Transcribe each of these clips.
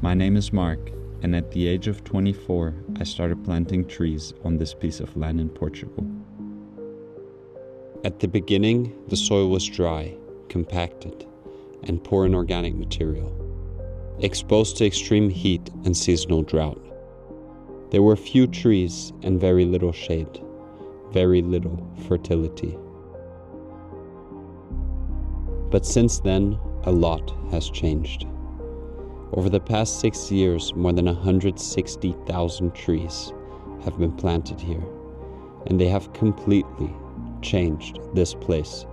My name is Mark, and at the age of 24, I started planting trees on this piece of land in Portugal. At the beginning, the soil was dry, compacted, and poor in organic material, exposed to extreme heat and seasonal drought. There were few trees and very little shade, very little fertility. But since then, a lot has changed. Over the past 6 years, more than 160,000 trees have been planted here, and they have completely changed this place.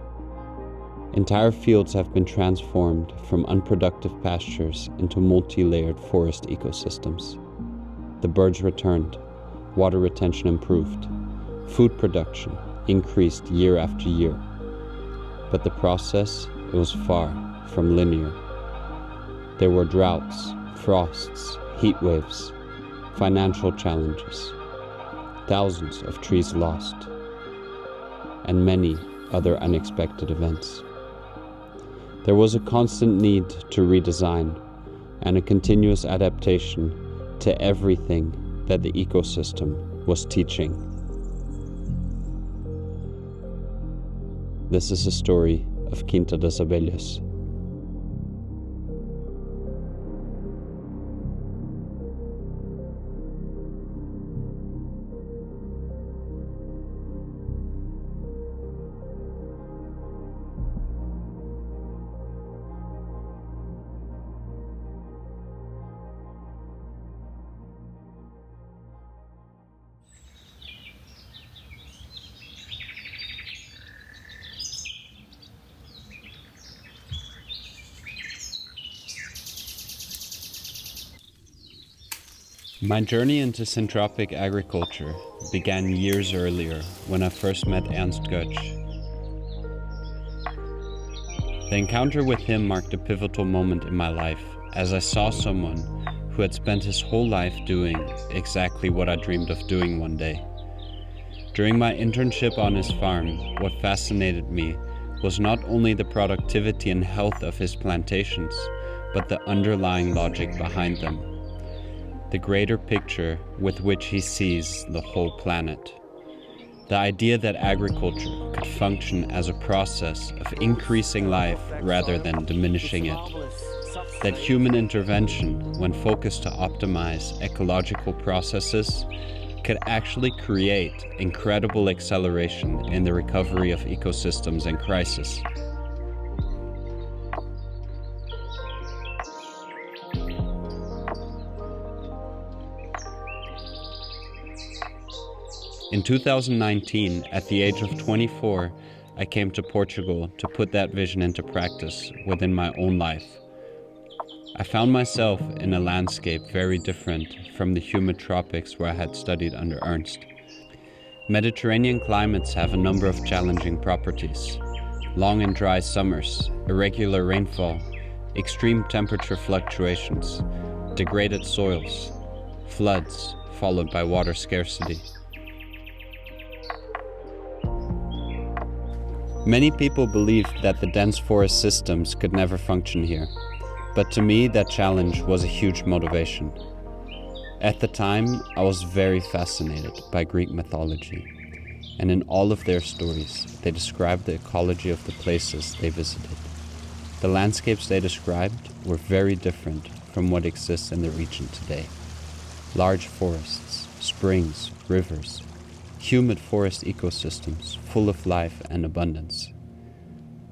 Entire fields have been transformed from unproductive pastures into multi-layered forest ecosystems. The birds returned, water retention improved, food production increased year after year. But the process was far from linear. There were droughts, frosts, heat waves, financial challenges, thousands of trees lost, and many other unexpected events. There was a constant need to redesign and a continuous adaptation to everything that the ecosystem was teaching. This is a story of Quinta das Abelhas. My journey into Syntropic agriculture began years earlier when I first met Ernst Götz. The encounter with him marked a pivotal moment in my life, as I saw someone who had spent his whole life doing exactly what I dreamed of doing one day. During my internship on his farm, what fascinated me was not only the productivity and health of his plantations, but the underlying logic behind them. The greater picture with which he sees the whole planet. The idea that agriculture could function as a process of increasing life rather than diminishing it. That human intervention, when focused to optimize ecological processes, could actually create incredible acceleration in the recovery of ecosystems in crisis. In 2019, at the age of 24, I came to Portugal to put that vision into practice within my own life. I found myself in a landscape very different from the humid tropics where I had studied under Ernst. Mediterranean climates have a number of challenging properties. Long and dry summers, irregular rainfall, extreme temperature fluctuations, degraded soils, floods followed by water scarcity. Many people believed that the dense forest systems could never function here, but to me that challenge was a huge motivation. At the time, I was very fascinated by Greek mythology, and in all of their stories, they described the ecology of the places they visited. The landscapes they described were very different from what exists in the region today. Large forests, springs, rivers, humid forest ecosystems full of life and abundance.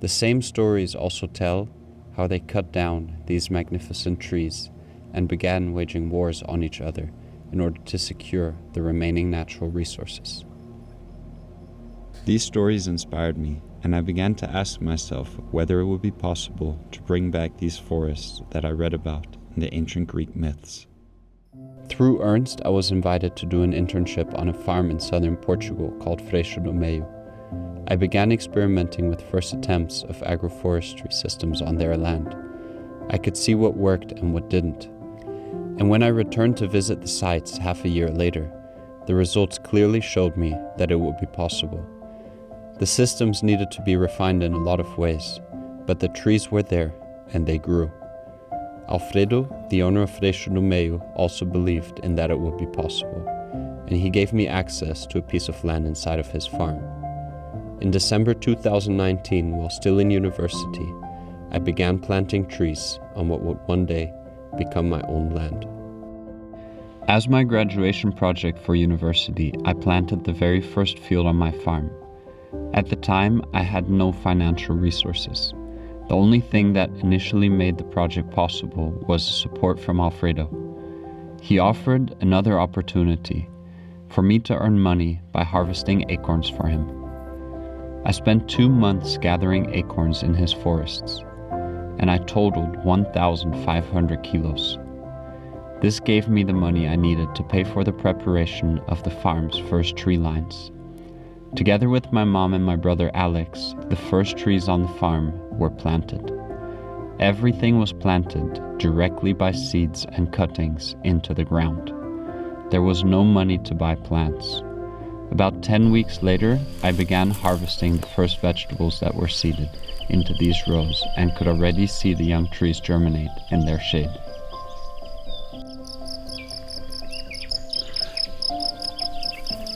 The same stories also tell how they cut down these magnificent trees and began waging wars on each other in order to secure the remaining natural resources. These stories inspired me, and I began to ask myself whether it would be possible to bring back these forests that I read about in the ancient Greek myths. Through Ernst, I was invited to do an internship on a farm in southern Portugal called Freixo do Meio. I began experimenting with first attempts of agroforestry systems on their land. I could see what worked and what didn't. And when I returned to visit the sites half a year later, the results clearly showed me that it would be possible. The systems needed to be refined in a lot of ways, but the trees were there and they grew. Alfredo, the owner of Freixo do Meio, also believed in that it would be possible, and he gave me access to a piece of land inside of his farm. In December 2019, while still in university, I began planting trees on what would one day become my own land. As my graduation project for university, I planted the very first field on my farm. At the time, I had no financial resources. The only thing that initially made the project possible was the support from Alfredo. He offered another opportunity for me to earn money by harvesting acorns for him. I spent 2 months gathering acorns in his forests, and I totaled 1,500 kilos. This gave me the money I needed to pay for the preparation of the farm's first tree lines. Together with my mom and my brother Alex, the first trees on the farm were planted. Everything was planted directly by seeds and cuttings into the ground. There was no money to buy plants. About 10 weeks later, I began harvesting the first vegetables that were seeded into these rows and could already see the young trees germinate in their shade.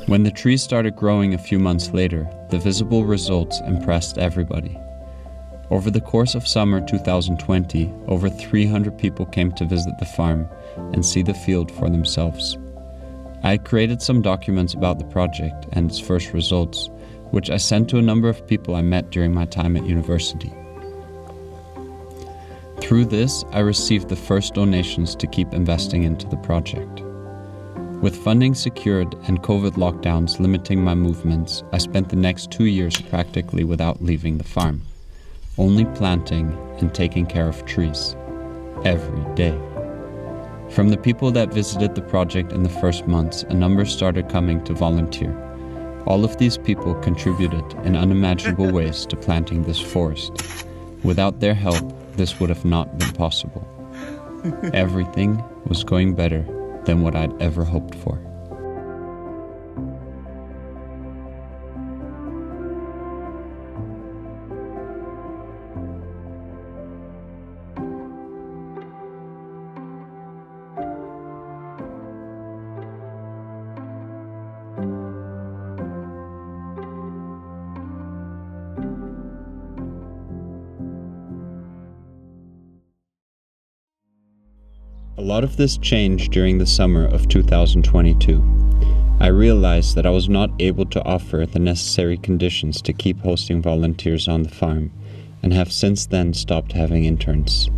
When the trees started growing a few months later, the visible results impressed everybody. Over the course of summer 2020, over 300 people came to visit the farm and see the field for themselves. I had created some documents about the project and its first results, which I sent to a number of people I met during my time at university. Through this, I received the first donations to keep investing into the project. With funding secured and COVID lockdowns limiting my movements, I spent the next 2 years practically without leaving the farm, only planting and taking care of trees, every day. From the people that visited the project in the first months, a number started coming to volunteer. All of these people contributed in unimaginable ways to planting this forest. Without their help, this would have not been possible. Everything was going better than what I'd ever hoped for. A lot of this changed during the summer of 2022. I realized that I was not able to offer the necessary conditions to keep hosting volunteers on the farm, and have since then stopped having interns.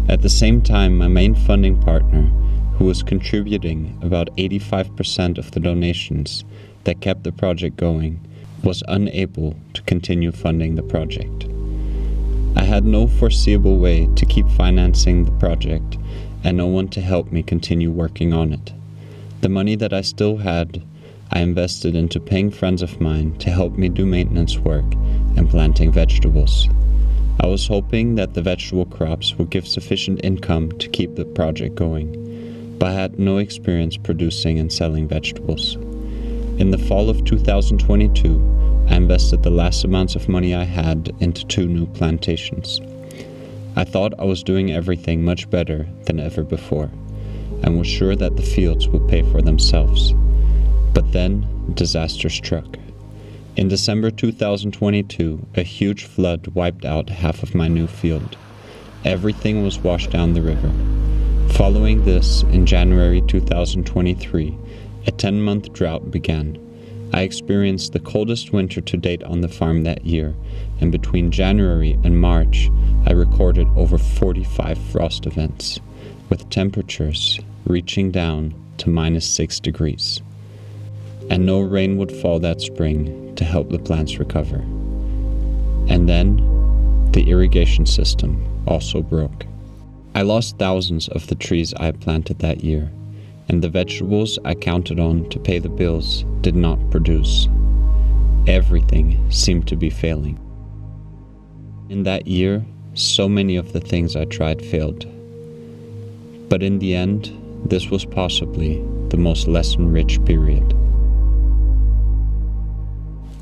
At the same time, my main funding partner, who was contributing about 85% of the donations that kept the project going, was unable to continue funding the project. I had no foreseeable way to keep financing the project, and no one to help me continue working on it. The money that I still had, I invested into paying friends of mine to help me do maintenance work and planting vegetables. I was hoping that the vegetable crops would give sufficient income to keep the project going, but I had no experience producing and selling vegetables. In the fall of 2022, I invested the last amounts of money I had into 2 new plantations. I thought I was doing everything much better than ever before, and was sure that the fields would pay for themselves. But then, disaster struck. In December 2022, a huge flood wiped out half of my new field. Everything was washed down the river. Following this, in January 2023, a 10-month drought began. I experienced the coldest winter to date on the farm that year, and between January and March, I recorded over 45 frost events, with temperatures reaching down to -6 degrees. And no rain would fall that spring to help the plants recover. And then, the irrigation system also broke. I lost thousands of the trees I had planted that year, and the vegetables I counted on to pay the bills did not produce. Everything seemed to be failing. In that year, so many of the things I tried failed. But in the end, this was possibly the most lesson-rich period.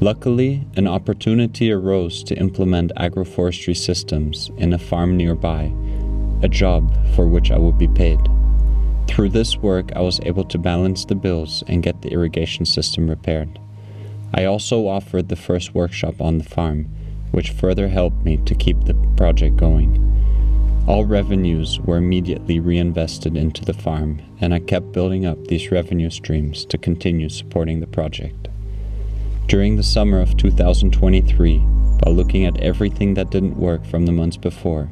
Luckily, an opportunity arose to implement agroforestry systems in a farm nearby, a job for which I would be paid. Through this work, I was able to balance the bills and get the irrigation system repaired. I also offered the first workshop on the farm, which further helped me to keep the project going. All revenues were immediately reinvested into the farm, and I kept building up these revenue streams to continue supporting the project. During the summer of 2023, while looking at everything that didn't work from the months before,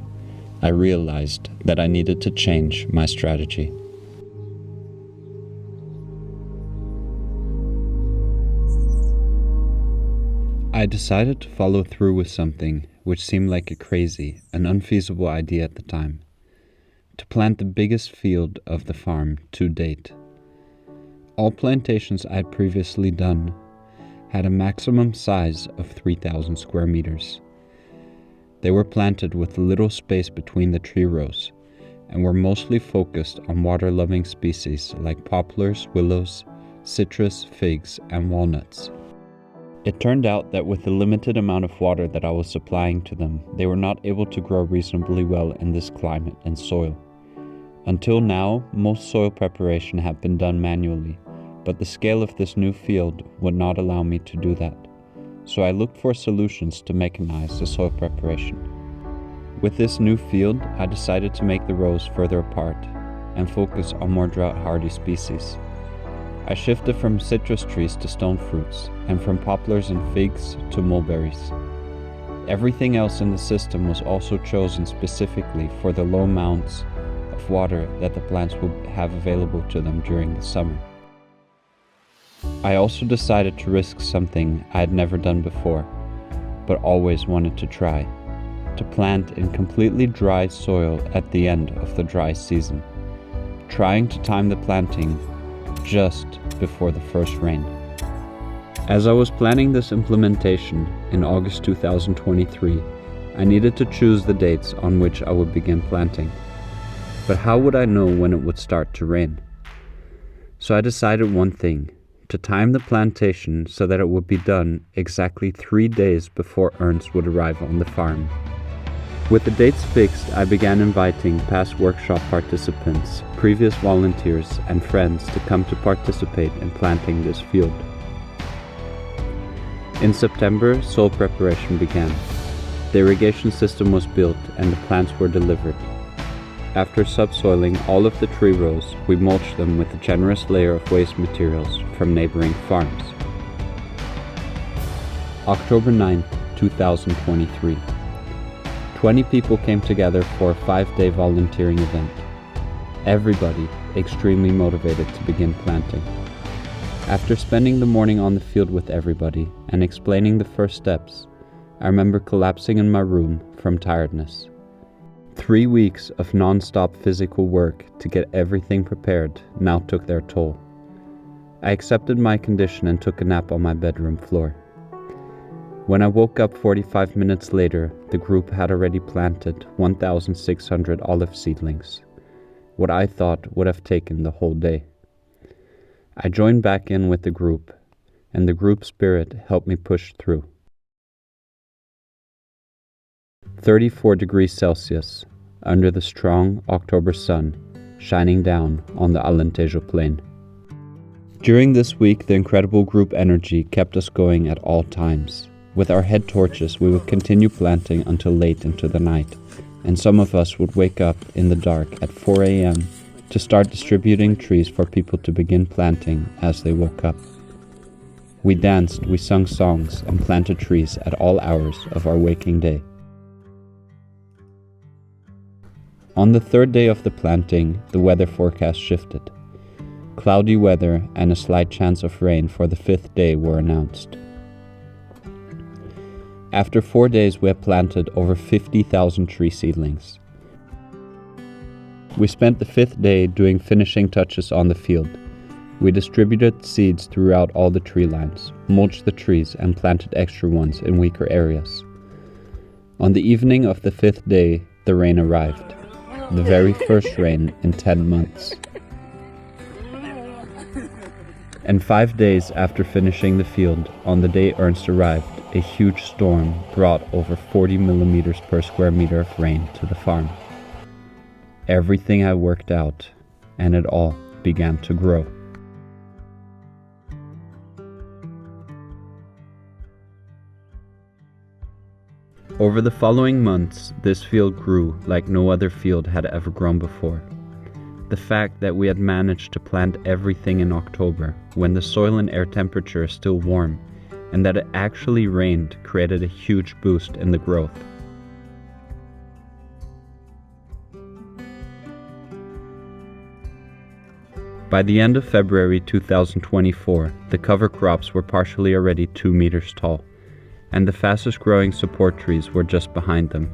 I realized that I needed to change my strategy. I decided to follow through with something which seemed like a crazy and unfeasible idea at the time: to plant the biggest field of the farm to date. All plantations I had previously done had a maximum size of 3,000 square meters. They were planted with little space between the tree rows and were mostly focused on water-loving species like poplars, willows, citrus, figs, and walnuts. It turned out that with the limited amount of water that I was supplying to them, they were not able to grow reasonably well in this climate and soil. Until now, most soil preparation had been done manually, but the scale of this new field would not allow me to do that. So I looked for solutions to mechanize the soil preparation. With this new field, I decided to make the rows further apart and focus on more drought-hardy species. I shifted from citrus trees to stone fruits, and from poplars and figs to mulberries. Everything else in the system was also chosen specifically for the low amounts of water that the plants would have available to them during the summer. I also decided to risk something I had never done before, but always wanted to try: to plant in completely dry soil at the end of the dry season, trying to time the planting just before the first rain. As I was planning this implementation in August 2023, I needed to choose the dates on which I would begin planting. But how would I know when it would start to rain? So I decided one thing: to time the plantation so that it would be done exactly 3 days before Ernst would arrive on the farm. With the dates fixed, I began inviting past workshop participants, previous volunteers, and friends to come to participate in planting this field. In September, soil preparation began. The irrigation system was built and the plants were delivered. After subsoiling all of the tree rows, we mulched them with a generous layer of waste materials from neighboring farms. October 9th, 2023. 20 people came together for a 5-day volunteering event. Everybody extremely motivated to begin planting. After spending the morning on the field with everybody and explaining the first steps, I remember collapsing in my room from tiredness. 3 weeks of non-stop physical work to get everything prepared now took their toll. I accepted my condition and took a nap on my bedroom floor. When I woke up 45 minutes later, the group had already planted 1,600 olive seedlings, what I thought would have taken the whole day. I joined back in with the group, and the group spirit helped me push through. 34 degrees Celsius, under the strong October sun, shining down on the Alentejo plain. During this week, the incredible group energy kept us going at all times. With our head torches, we would continue planting until late into the night, and some of us would wake up in the dark at 4 a.m. to start distributing trees for people to begin planting as they woke up. We danced, we sung songs, and planted trees at all hours of our waking day. On the 3rd day of the planting, the weather forecast shifted. Cloudy weather and a slight chance of rain for the 5th day were announced. After 4 days, we had planted over 50,000 tree seedlings. We spent the 5th day doing finishing touches on the field. We distributed seeds throughout all the tree lines, mulched the trees, and planted extra ones in weaker areas. On the evening of the 5th day, the rain arrived, the very first rain in 10 months. And 5 days after finishing the field, on the day Ernst arrived, a huge storm brought over 40 millimeters per square meter of rain to the farm. Everything had worked out, and it all began to grow. Over the following months, this field grew like no other field had ever grown before. The fact that we had managed to plant everything in October, when the soil and air temperature is still warm, and that it actually rained, created a huge boost in the growth. By the end of February 2024, the cover crops were partially already 2 meters tall, and the fastest growing support trees were just behind them.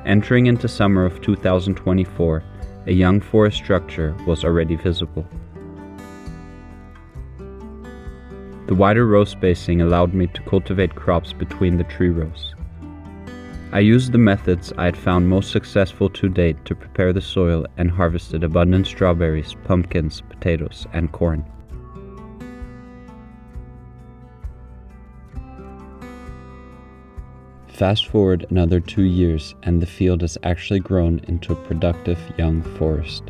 Entering into summer of 2024, a young forest structure was already visible. The wider row spacing allowed me to cultivate crops between the tree rows. I used the methods I had found most successful to date to prepare the soil and harvested abundant strawberries, pumpkins, potatoes, and corn. Fast forward another 2 years and the field has actually grown into a productive young forest.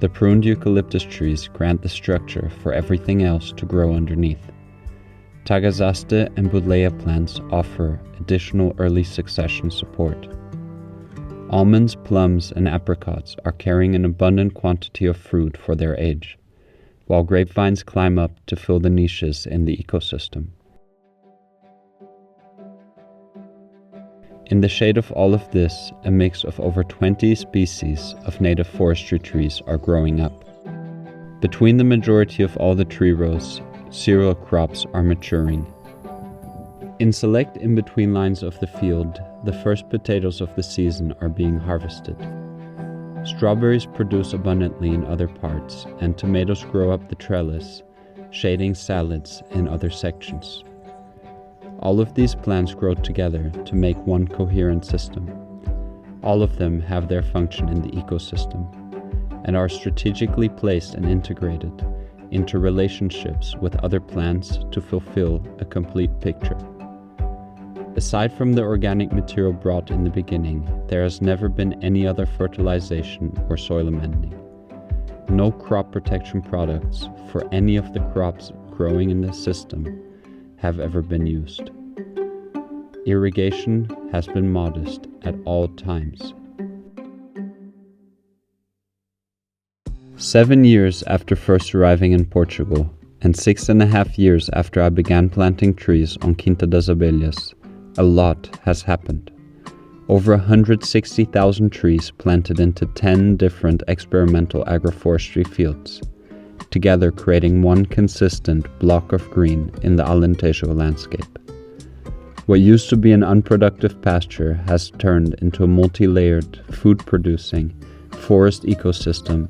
The pruned eucalyptus trees grant the structure for everything else to grow underneath. Tagazaste and Buddleia plants offer additional early succession support. Almonds, plums, and apricots are carrying an abundant quantity of fruit for their age, while grapevines climb up to fill the niches in the ecosystem. In the shade of all of this, a mix of over 20 species of native forestry trees are growing up. Between the majority of all the tree rows, cereal crops are maturing. In select in-between lines of the field, the first potatoes of the season are being harvested. Strawberries produce abundantly in other parts, and tomatoes grow up the trellis, shading salads in other sections. All of these plants grow together to make one coherent system. All of them have their function in the ecosystem and are strategically placed and integrated into relationships with other plants to fulfill a complete picture. Aside from the organic material brought in the beginning, there has never been any other fertilization or soil amending. No crop protection products for any of the crops growing in the system have ever been used. Irrigation has been modest at all times. 7 years after first arriving in Portugal, and 6.5 years after I began planting trees on Quinta das Abelhas, a lot has happened. Over 160,000 trees planted into 10 different experimental agroforestry fields, together creating one consistent block of green in the Alentejo landscape. What used to be an unproductive pasture has turned into a multi-layered, food-producing forest ecosystem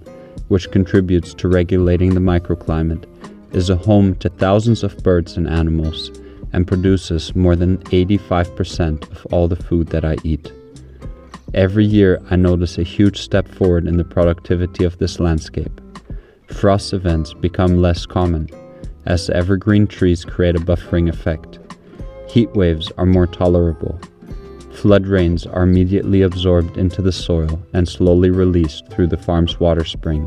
which contributes to regulating the microclimate, is a home to thousands of birds and animals, and produces more than 85% of all the food that I eat. Every year I notice a huge step forward in the productivity of this landscape. Frost events become less common, as the evergreen trees create a buffering effect. Heat waves are more tolerable. Flood rains are immediately absorbed into the soil and slowly released through the farm's water spring.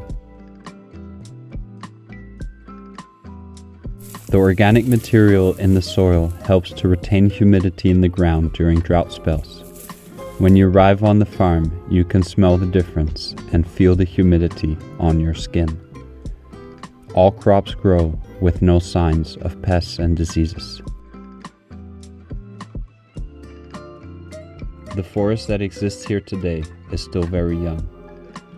The organic material in the soil helps to retain humidity in the ground during drought spells. When you arrive on the farm, you can smell the difference and feel the humidity on your skin. All crops grow with no signs of pests and diseases. The forest that exists here today is still very young.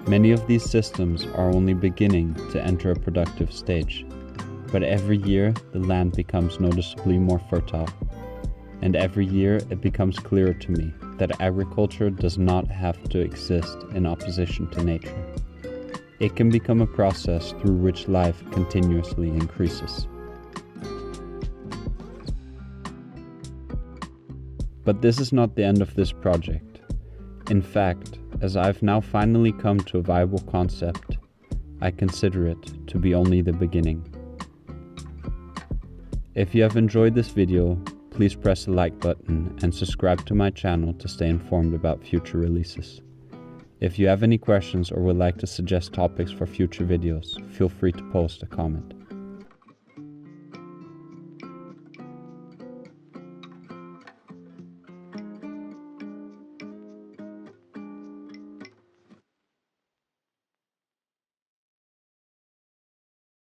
Many of these systems are only beginning to enter a productive stage, but every year the land becomes noticeably more fertile. And every year it becomes clearer to me that agriculture does not have to exist in opposition to nature. It can become a process through which life continuously increases. But this is not the end of this project. In fact, as I've now finally come to a viable concept, I consider it to be only the beginning. If you have enjoyed this video, please press the like button and subscribe to my channel to stay informed about future releases. If you have any questions or would like to suggest topics for future videos, feel free to post a comment.